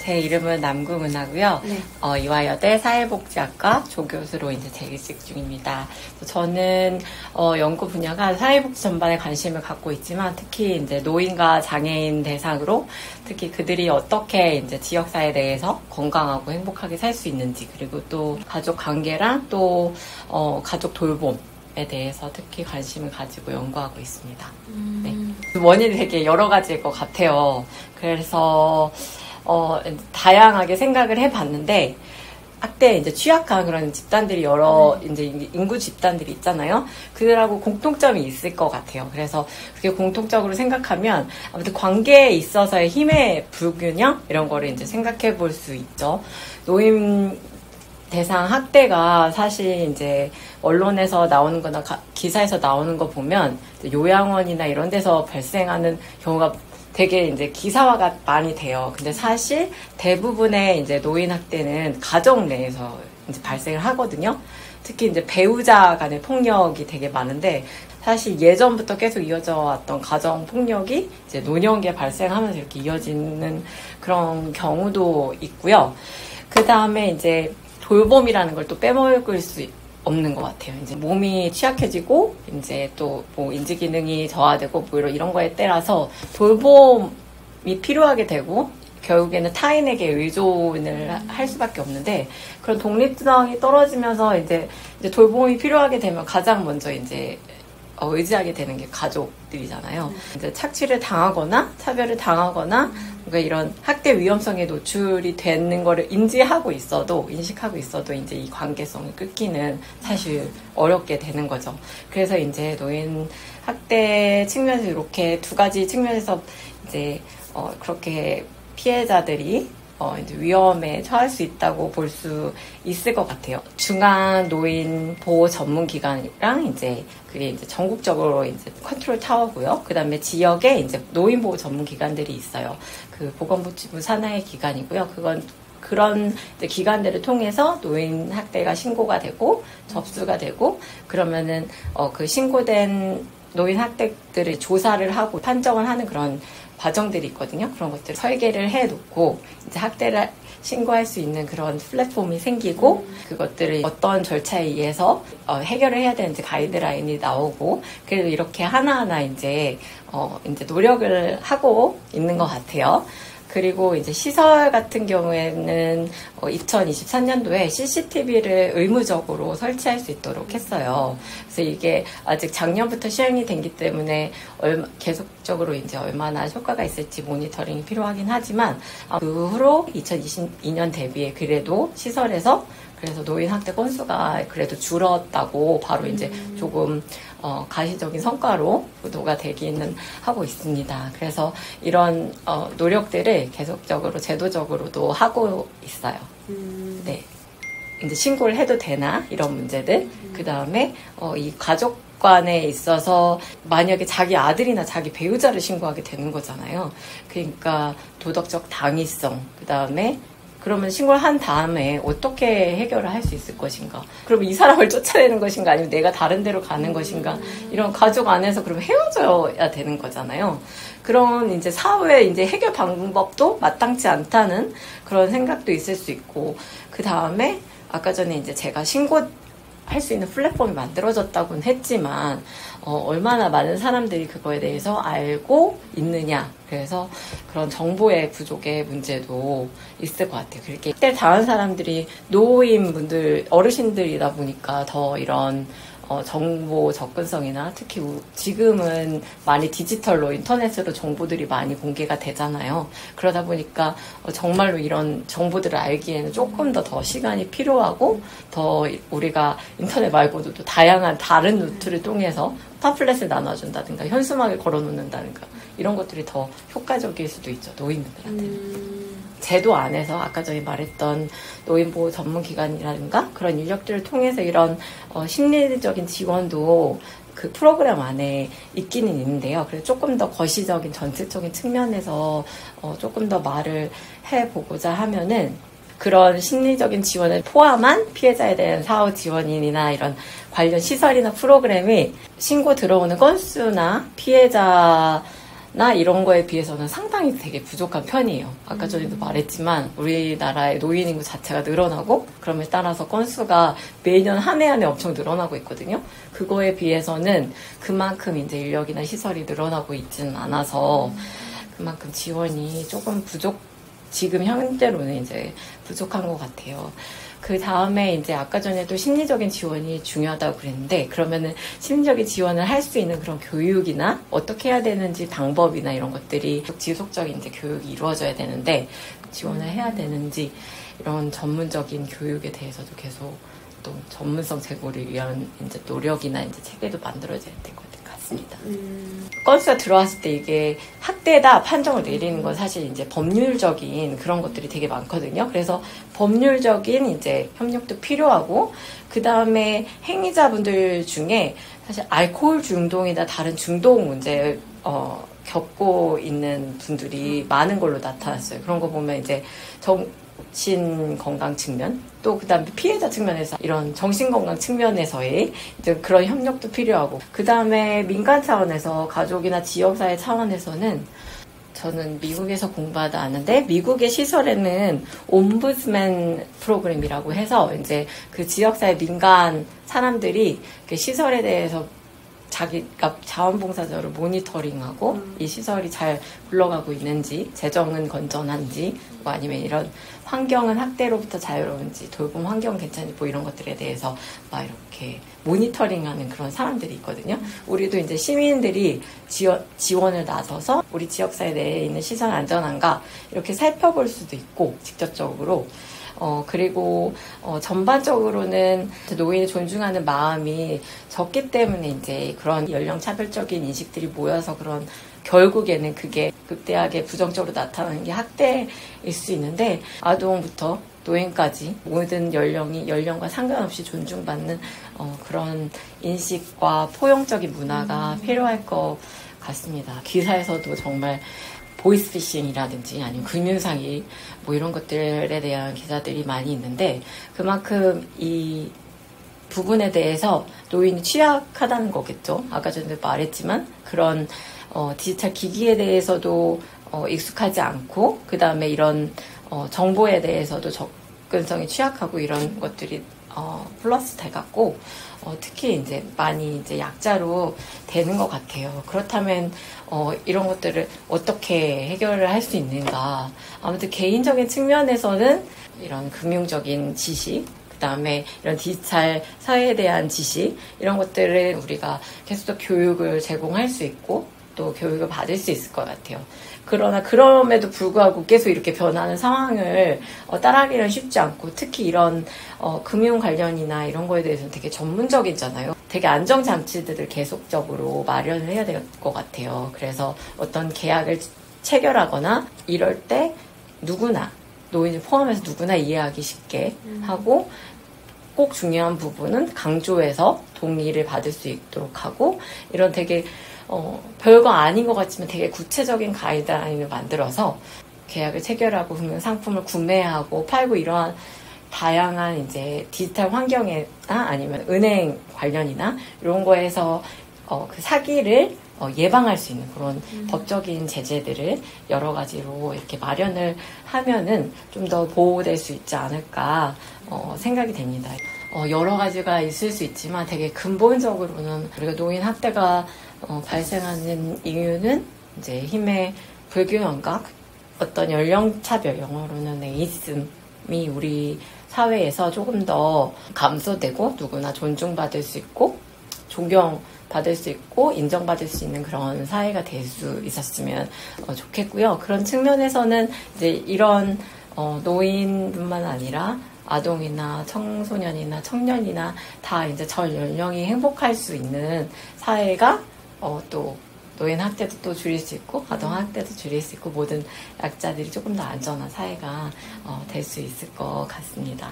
제 이름은 남궁은하고요. 네. 이화여대 사회복지학과 조교수로 이제 재직 중입니다. 저는 연구 분야가 사회복지 전반에 관심을 갖고 있지만 특히 이제 노인과 장애인 대상으로 특히 그들이 어떻게 이제 지역사회 내에서 건강하고 행복하게 살 수 있는지, 그리고 또 가족 관계랑 또 가족 돌봄에 대해서 특히 관심을 가지고 연구하고 있습니다. 네. 원인이 되게 여러 가지일 것 같아요. 그래서 다양하게 생각을 해봤는데, 학대에 이제 취약한 그런 집단들이 여러 이제 인구 집단들이 있잖아요. 그들하고 공통점이 있을 것 같아요. 그래서 그게 공통적으로 생각하면 아무튼 관계에 있어서의 힘의 불균형 이런 거를 이제 생각해 볼 수 있죠. 노인 대상 학대가 사실 이제 언론에서 나오는 거나 기사에서 나오는 거 보면 요양원이나 이런 데서 발생하는 경우가 되게 이제 기사화가 많이 돼요. 근데 사실 대부분의 이제 노인 학대는 가정 내에서 이제 발생을 하거든요. 특히 이제 배우자 간의 폭력이 되게 많은데, 사실 예전부터 계속 이어져 왔던 가정 폭력이 이제 노년기에 발생하면서 이렇게 이어지는 그런 경우도 있고요. 그 다음에 이제 돌봄이라는 걸 또 빼먹을 수 없는 것 같아요. 이제 몸이 취약해지고, 이제 또 뭐 인지 기능이 저하되고 뭐 이런 거에 따라서 돌봄이 필요하게 되고, 결국에는 타인에게 의존을 할 수밖에 없는데, 그런 독립성이 떨어지면서 이제 돌봄이 필요하게 되면 가장 먼저 이제 의지하게 되는 게 가족들이잖아요. 이제 착취를 당하거나 차별을 당하거나 뭔가 이런 학대 위험성에 노출이 되는 거를 인식하고 있어도 이제 이 관계성을 끊기는 사실 어렵게 되는 거죠. 그래서 이제 노인 학대 측면에서 이렇게 두 가지 측면에서 이제 그렇게 피해자들이 이제 위험에 처할 수 있다고 볼 수 있을 것 같아요. 중앙 노인 보호 전문 기관이랑 그게 이제 전국적으로 이제 컨트롤 타워고요. 그 다음에 지역에 이제 노인 보호 전문 기관들이 있어요. 그 보건복지부 산하의 기관이고요. 그런 이제 기관들을 통해서 노인 학대가 신고가 되고 접수가 되고, 그러면은 그 신고된 노인 학대들을 조사를 하고 판정을 하는 그런 과정들이 있거든요. 그런 것들을 설계를 해놓고 이제 학대를 신고할 수 있는 그런 플랫폼이 생기고, 그것들을 어떤 절차에 의해서 해결을 해야 되는지 가이드라인이 나오고, 그래도 이렇게 하나하나 이제 노력을 하고 있는 것 같아요. 그리고 이제 시설 같은 경우에는 2023년도에 CCTV를 의무적으로 설치할 수 있도록 했어요. 그래서 이게 아직 작년부터 시행이 된기 때문에 계속적으로 이제 얼마나 효과가 있을지 모니터링이 필요하긴 하지만, 그 후로 2022년 대비에 그래도 시설에서 그래서 노인 학대 건수가 그래도 줄었다고 바로 이제 조금 가시적인 성과로 보도가 되기는 하고 있습니다. 그래서 이런 노력들을 계속적으로 제도적으로도 하고 있어요. 네, 이제 신고를 해도 되나 이런 문제들. 그 다음에 이 가족 간에 있어서 만약에 자기 아들이나 자기 배우자를 신고하게 되는 거잖아요. 그러니까 도덕적 당위성, 그 다음에 그러면 신고를 한 다음에 어떻게 해결을 할 수 있을 것인가? 그러면 이 사람을 쫓아내는 것인가? 아니면 내가 다른 데로 가는 것인가? 이런 가족 안에서 그럼 헤어져야 되는 거잖아요. 그런 이제 사회 이제 해결 방법도 마땅치 않다는 그런 생각도 있을 수 있고, 그 다음에 아까 전에 이제 제가 신고할 수 있는 플랫폼이 만들어졌다고는 했지만, 얼마나 많은 사람들이 그거에 대해서 알고 있느냐. 그래서 그런 정보의 부족의 문제도 있을 것 같아요. 그렇게 학대 당한 사람들이 노인분들, 어르신들이다 보니까 더 이런 정보 접근성이나 특히 지금은 많이 디지털로 인터넷으로 정보들이 많이 공개가 되잖아요. 그러다 보니까 정말로 이런 정보들을 알기에는 조금 더 시간이 필요하고, 더 우리가 인터넷 말고도 또 다양한 다른 루트를 통해서 팜플렛을 나눠준다든가 현수막을 걸어놓는다든가 이런 것들이 더 효과적일 수도 있죠, 노인분들한테는. 제도 안에서 아까 전에 말했던 노인보호 전문기관이라든가 그런 인력들을 통해서 이런 심리적인 지원도 그 프로그램 안에 있기는 있는데요. 그래서 조금 더 거시적인 전체적인 측면에서 조금 더 말을 해보고자 하면은, 그런 심리적인 지원을 포함한 피해자에 대한 사후 지원인이나 이런 관련 시설이나 프로그램이 신고 들어오는 건수나 피해자 나 이런 거에 비해서는 상당히 되게 부족한 편이에요. 아까 전에도 말했지만 우리나라의 노인 인구 자체가 늘어나고 그럼에 따라서 건수가 매년 한 해 한 해 엄청 늘어나고 있거든요. 그거에 비해서는 그만큼 이제 인력이나 시설이 늘어나고 있지는 않아서 그만큼 지원이 조금 지금 현재로는 이제 부족한 것 같아요. 그 다음에 이제 아까 전에도 심리적인 지원이 중요하다고 그랬는데, 그러면은 심리적인 지원을 할 수 있는 그런 교육이나 어떻게 해야 되는지 방법이나 이런 것들이 지속적인 이제 교육이 이루어져야 되는데, 지원을 해야 되는지 이런 전문적인 교육에 대해서도 계속 또 전문성 제고를 위한 이제 노력이나 이제 체계도 만들어져야 될 것 같습니다. 건수가 들어왔을 때 이게 학대다 판정을 내리는 건 사실 이제 법률적인 그런 것들이 되게 많거든요. 그래서 법률적인 이제 협력도 필요하고, 그 다음에 행위자분들 중에 사실 알코올 중독이나 다른 중독 문제 겪고 있는 분들이 많은 걸로 나타났어요. 그런 거 보면 이제 정신 건강 측면, 또 그 다음에 피해자 측면에서 이런 정신 건강 측면에서의 이제 그런 협력도 필요하고, 그 다음에 민간 차원에서 가족이나 지역사회 차원에서는 저는 미국에서 공부하다 아는데, 미국의 시설에는 옴부드스맨 프로그램이라고 해서 이제 그 지역사회 민간 사람들이 그 시설에 대해서 자기가 자원봉사자로 모니터링하고 이 시설이 잘 굴러가고 있는지, 재정은 건전한지, 뭐 아니면 이런 환경은 학대로부터 자유로운지, 돌봄 환경 괜찮은지, 뭐 이런 것들에 대해서 막 이렇게 모니터링하는 그런 사람들이 있거든요. 우리도 이제 시민들이 지원을 나서서 우리 지역사회 내에 있는 시설 안전한가 이렇게 살펴볼 수도 있고, 직접적으로. 그리고, 전반적으로는 노인을 존중하는 마음이 적기 때문에 이제 그런 연령차별적인 인식들이 모여서 그런, 결국에는 그게 극대하게 부정적으로 나타나는 게 학대일 수 있는데, 아동부터 노인까지 모든 연령과 상관없이 존중받는, 그런 인식과 포용적인 문화가 필요할 것 같습니다. 기사에서도 정말 보이스피싱이라든지 아니면 금융사기 뭐 이런 것들에 대한 기사들이 많이 있는데, 그만큼 이 부분에 대해서 노인이 취약하다는 거겠죠. 아까 전에 말했지만 그런 디지털 기기에 대해서도 익숙하지 않고, 그 다음에 이런 정보에 대해서도 접근성이 취약하고 이런 것들이 플러스 돼갖고 특히 이제 많이 이제 약자로 되는 것 같아요. 그렇다면 이런 것들을 어떻게 해결을 할 수 있는가? 아무튼 개인적인 측면에서는 이런 금융적인 지식, 그 다음에 이런 디지털 사회에 대한 지식, 이런 것들을 우리가 계속 교육을 제공할 수 있고 또 교육을 받을 수 있을 것 같아요. 그러나 그럼에도 불구하고 계속 이렇게 변하는 상황을 따라하기는 쉽지 않고, 특히 이런 금융 관련이나 이런 거에 대해서는 되게 전문적이잖아요. 되게 안정장치들을 계속적으로 마련을 해야 될 것 같아요. 그래서 어떤 계약을 체결하거나 이럴 때 누구나, 노인을 포함해서 누구나 이해하기 쉽게 하고, 꼭 중요한 부분은 강조해서 동의를 받을 수 있도록 하고, 이런 되게 별거 아닌 것 같지만 되게 구체적인 가이드라인을 만들어서 계약을 체결하고 금융 상품을 구매하고 팔고, 이러한 다양한 이제 디지털 환경이나 아니면 은행 관련이나 이런 거에서 그 사기를 예방할 수 있는 그런 법적인 제재들을 여러 가지로 이렇게 마련을 하면은 좀 더 보호될 수 있지 않을까 생각이 됩니다. 여러 가지가 있을 수 있지만 되게 근본적으로는 우리가 노인 학대가 발생하는 이유는 이제 힘의 불균형과 어떤 연령차별, 영어로는 에이즘이 우리 사회에서 조금 더 감소되고 누구나 존중받을 수 있고 존경받을 수 있고 인정받을 수 있는 그런 사회가 될 수 있었으면 좋겠고요. 그런 측면에서는 이제 이런 노인뿐만 아니라 아동이나 청소년이나 청년이나 다 이제 전 연령이 행복할 수 있는 사회가 또 노인 학대도 또 줄일 수 있고 아동 학대도 줄일 수 있고 모든 약자들이 조금 더 안전한 사회가 될 수 있을 것 같습니다.